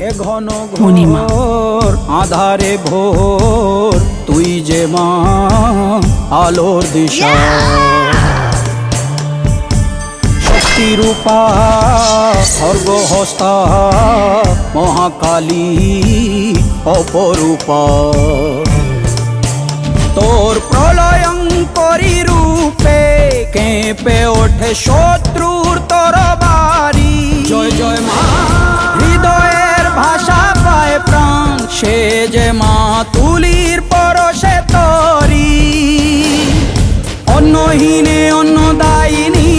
এ ঘন ঘোর আধারে ভোর, তুই যে মা আলোর দিশা। শক্তিরূপা খর্গহস্তা মহাকালী অপরূপা, তোর প্রলয়ঙ্করী রূপে কেঁপে ওঠে শত্রুর তরবারি। জয় জয় মা, হৃদয়ের ভাষা পায় প্রাণ, সে যে মা তুলির পরশে তরি। অন্নহীনে অন্নদায়িনী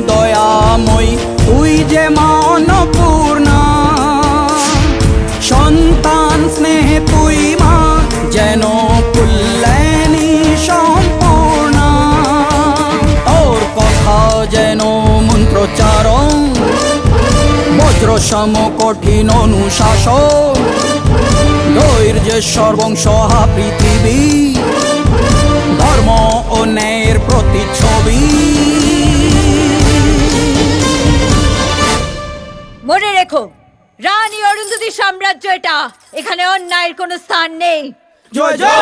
দয়াময়ী, তুই যে মা অন্নপূর্ণা। সন্তান স্নেহে তুই মা যেন কল্যাণী সম্পূর্ণা। তোর কথা যেন মন্ত্রোচ্চারণ, বজ্রসম কঠিন অনুশাসন। ধৈর্যেশ্বর বংশহা পৃথিবী, ধর্ম ও ন্যায়ের প্রতিচ্ছবি। মনে রেখো, রানী অরুন্ধতী সাম্রাজ্য এটা, এখানে অন্যায়ের কোনো স্থান নেই। জয় জয়